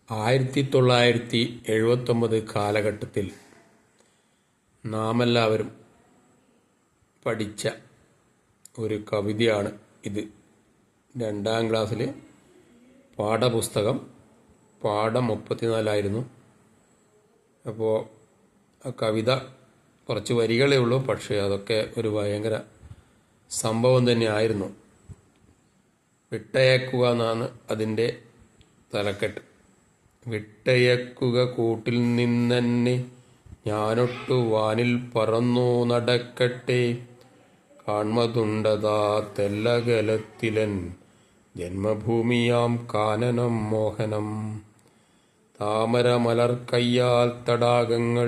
1979 കാലഘട്ടത്തിൽ നാമെല്ലാവരും പഠിച്ച ഒരു കവിതയാണ് ഇത്. 2ാം ക്ലാസ്സിലെ പാഠപുസ്തകം പാഠം 34 അപ്പോൾ ആ കവിത കുറച്ച് വരികളേ ഉള്ളൂ, പക്ഷേ അതൊക്കെ ഒരു ഭയങ്കര സംഭവം തന്നെയായിരുന്നു. വിട്ടയക്കുക എന്നാണ് അതിൻ്റെ തലക്കെട്ട്. വിട്ടയക്കുക കൂട്ടിൽ നിന്നെന്നെ, ഞാനൊട്ടു വാനിൽ പറന്നു നടക്കട്ടെ. കാൺമതുണ്ടതാ തെല്ലകലത്തിലൻ ജന്മഭൂമിയാം കാനനം മോഹനം. താമരമലർ കയ്യാൽ തടാകങ്ങൾ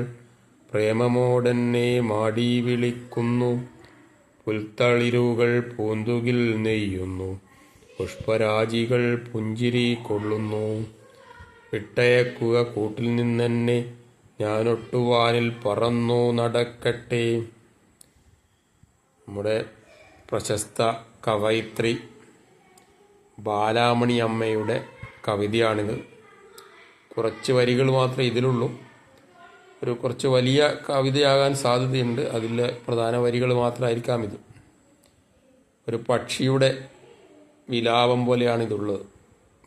പ്രേമമോടെന്നെ മാടി വിളിക്കുന്നു. പുൽത്തളിരുകൾ പൂന്തുകിൽ നെയ്യുന്നു, പുഷ്പരാജികൾ പുഞ്ചിരി കൊള്ളുന്നു. വിട്ടയക്കുക കൂട്ടിൽ നിന്നെന്നെ, ഞാനൊട്ടുവാനിൽ പറന്നു നടക്കട്ടെ. നമ്മുടെ പ്രശസ്ത കവയിത്രി ബാലാമണി അമ്മയുടെ കവിതയാണിത്. കുറച്ച് വരികൾ മാത്രമേ ഇതിലുള്ളൂ. കുറച്ച് വലിയ കവിതയാകാൻ സാധ്യതയുണ്ട്. അതിലെ പ്രധാന വരികൾ മാത്രമായിരിക്കാം ഇത്. ഒരു പക്ഷിയുടെ വിലാപം പോലെയാണ് ഇതുള്ളത്.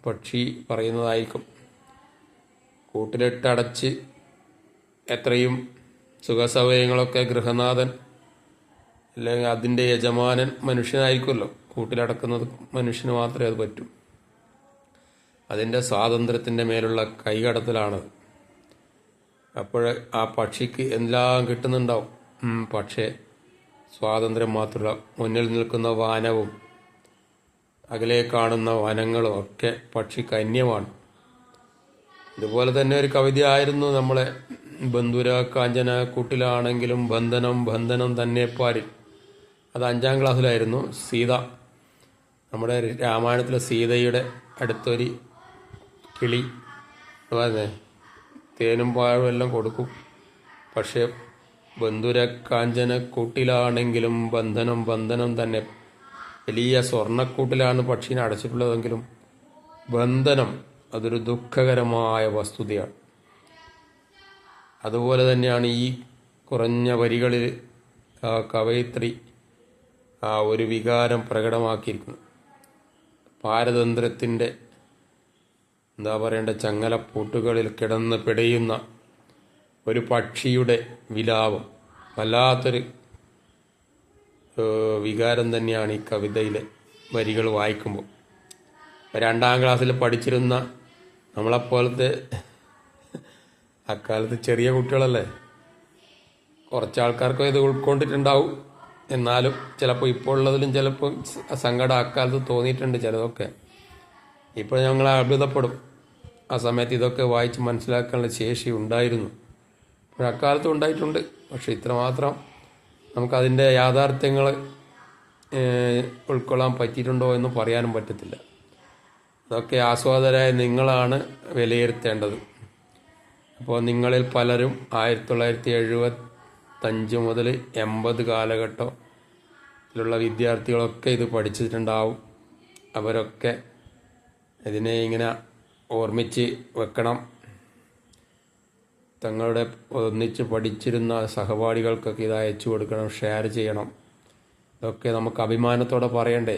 പക്ഷി പറയുന്നതായിരിക്കും. കൂട്ടിലിട്ടടച്ച് എത്രയും സുഖസൗകര്യങ്ങളൊക്കെ ഗൃഹനാഥൻ അല്ലെങ്കിൽ അതിൻ്റെ യജമാനൻ മനുഷ്യനായിരിക്കുമല്ലോ. കൂട്ടിലടക്കുന്നത് മനുഷ്യന് മാത്രമേ അത് പറ്റൂ. അതിൻ്റെ സ്വാതന്ത്ര്യത്തിൻ്റെ മേലുള്ള കൈകടത്തലാണത്. അപ്പോൾ ആ പക്ഷിക്ക് എല്ലാം കിട്ടുന്നുണ്ടാവും, പക്ഷേ സ്വാതന്ത്ര്യം മാത്രമല്ല, മുന്നിൽ നിൽക്കുന്ന വാനവും അകലെ കാണുന്ന വനങ്ങളും ഒക്കെ പക്ഷിക്ക് അന്യമാണ്. ഇതുപോലെ തന്നെ ഒരു കവിതയായിരുന്നു നമ്മളെ ബന്ധുര കാഞ്ചന കൂട്ടിലാണെങ്കിലും ബന്ധനം ബന്ധനം തന്നെ പാരിൽ. അത് 5ാം ക്ലാസ്സിലായിരുന്നു. സീത, നമ്മുടെ രാമായണത്തിലെ സീതയുടെ അടുത്തൊരു കിളി പറഞ്ഞേ തേനും പാഴും എല്ലാം കൊടുക്കും, പക്ഷേ ബന്ധുര കാഞ്ചന കൂട്ടിലാണെങ്കിലും ബന്ധനം ബന്ധനം തന്നെ. വലിയ സ്വർണ്ണക്കൂട്ടിലാണ് പക്ഷീനെ അടച്ചിട്ടുള്ളതെങ്കിലും ബന്ധനം അതൊരു ദുഃഖകരമായ വസ്തുതയാണ്. അതുപോലെ തന്നെയാണ് ഈ കുറഞ്ഞ വരികളിൽ ആ കവയിത്രി ആ ഒരു വികാരം പ്രകടമാക്കിയിരിക്കുന്നത്. പാരതന്ത്ര്യത്തിൻ്റെ ചങ്ങലപ്പൂട്ടുകളിൽ കിടന്ന് പിടയുന്ന ഒരു പക്ഷിയുടെ വിലാപം വല്ലാത്തൊരു വികാരം തന്നെയാണ് ഈ കവിതയിലെ വരികൾ വായിക്കുമ്പോൾ. 2ാം ക്ലാസ്സിൽ പഠിച്ചിരുന്ന നമ്മളെപ്പോലത്തെ അക്കാലത്ത് ചെറിയ കുട്ടികളല്ലേ, കുറച്ചാൾക്കാർക്കും ഇത് ഉൾക്കൊണ്ടിട്ടുണ്ടാവും. എന്നാലും ചിലപ്പോൾ ഇപ്പോൾ ഉള്ളതിലും ചിലപ്പോൾ സങ്കടം അക്കാലത്ത് തോന്നിയിട്ടുണ്ട് ചിലതൊക്കെ. ഇപ്പോൾ ഞങ്ങൾ അത്ഭുതപ്പെടും. ആ സമയത്ത് ഇതൊക്കെ വായിച്ച് മനസ്സിലാക്കാനുള്ള ശേഷി ഉണ്ടായിരുന്നു. അപ്പോൾ അക്കാലത്തും ഉണ്ടായിട്ടുണ്ട്, പക്ഷെ ഇത്രമാത്രം നമുക്കതിൻ്റെ യാഥാർത്ഥ്യങ്ങൾ ഉൾക്കൊള്ളാൻ പറ്റിയിട്ടുണ്ടോ എന്ന് പറയാനും പറ്റത്തില്ല. അതൊക്കെ ആസ്വാദകരായ നിങ്ങളാണ് വിലയിരുത്തേണ്ടത്. അപ്പോൾ നിങ്ങളിൽ പലരും 1975 മുതൽ 80 കാലഘട്ടത്തിലുള്ള വിദ്യാർത്ഥികളൊക്കെ ഇത് പഠിച്ചിട്ടുണ്ടാവും. അവരൊക്കെ ഇതിനെ ഇങ്ങനെ ഓർമ്മിച്ച് വെക്കണം. തങ്ങളുടെ ഒന്നിച്ച് പഠിച്ചിരുന്ന സഹപാഠികൾക്കൊക്കെ ഇത് അയച്ചു കൊടുക്കണം, ഷെയർ ചെയ്യണം. ഇതൊക്കെ നമുക്ക് അഭിമാനത്തോടെ പറയണ്ടേ,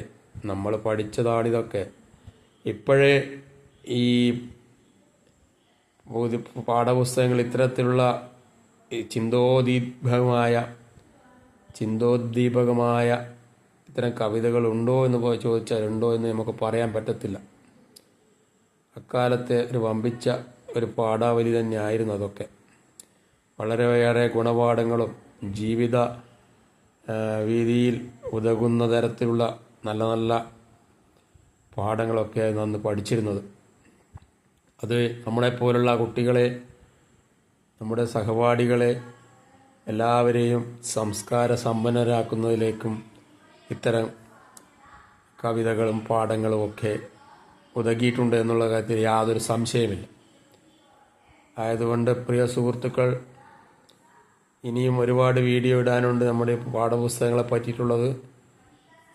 നമ്മൾ പഠിച്ചതാണിതൊക്കെ. ഇപ്പോഴേ ഈ പാഠപുസ്തകങ്ങൾ ഇത്തരത്തിലുള്ള ചിന്തോദ്ദീപകമായ ഇത്തരം കവിതകൾ ഉണ്ടോ എന്ന് ചോദിച്ചാൽ ഉണ്ടോ എന്ന് നമുക്ക് പറയാൻ പറ്റത്തില്ല. അക്കാലത്തെ ഒരു വമ്പിച്ച ഒരു പാഠാവലി തന്നെയായിരുന്നു അതൊക്കെ. വളരെയേറെ ഗുണപാഠങ്ങളും ജീവിത വീതിയിൽ ഉതകുന്ന തരത്തിലുള്ള നല്ല നല്ല പാഠങ്ങളൊക്കെയായിരുന്നു അന്ന് പഠിച്ചിരുന്നത്. അത് നമ്മളെപ്പോലുള്ള കുട്ടികളെ, നമ്മുടെ സഹപാഠികളെ എല്ലാവരെയും സംസ്കാര സമ്പന്നരാക്കുന്നതിലേക്കും ഇത്തരം കവിതകളും പാഠങ്ങളും ഒക്കെ ഉതകിയിട്ടുണ്ട് എന്നുള്ള കാര്യത്തിൽ യാതൊരു സംശയമില്ല. ആയതുകൊണ്ട് പ്രിയ സുഹൃത്തുക്കൾ, ഇനിയും ഒരുപാട് വീഡിയോ ഇടാനുണ്ട് നമ്മുടെ പാഠപുസ്തകങ്ങളെ പറ്റിയിട്ടുള്ളത്.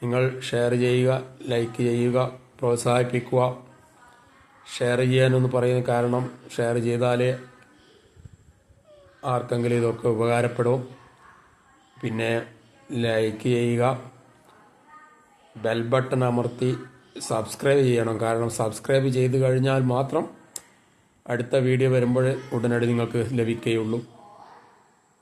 നിങ്ങൾ ഷെയർ ചെയ്യുക, ലൈക്ക് ചെയ്യുക, പ്രോത്സാഹിപ്പിക്കുക. ഷെയർ ചെയ്യാനെന്ന് പറയുന്ന കാരണം ഷെയർ ചെയ്താലേ ആർക്കെങ്കിലും ഇതൊക്കെ ഉപകാരപ്പെടും. പിന്നെ ലൈക്ക് ചെയ്യുക, ബെൽ ബട്ടൺ അമർത്തി സബ്സ്ക്രൈബ് ചെയ്യണം. കാരണം സബ്സ്ക്രൈബ് ചെയ്ത് കഴിഞ്ഞാൽ മാത്രം അടുത്ത വീഡിയോ വരുമ്പോൾ ഉടനടി നിങ്ങൾക്ക് ലഭിക്കുകയുള്ളൂ.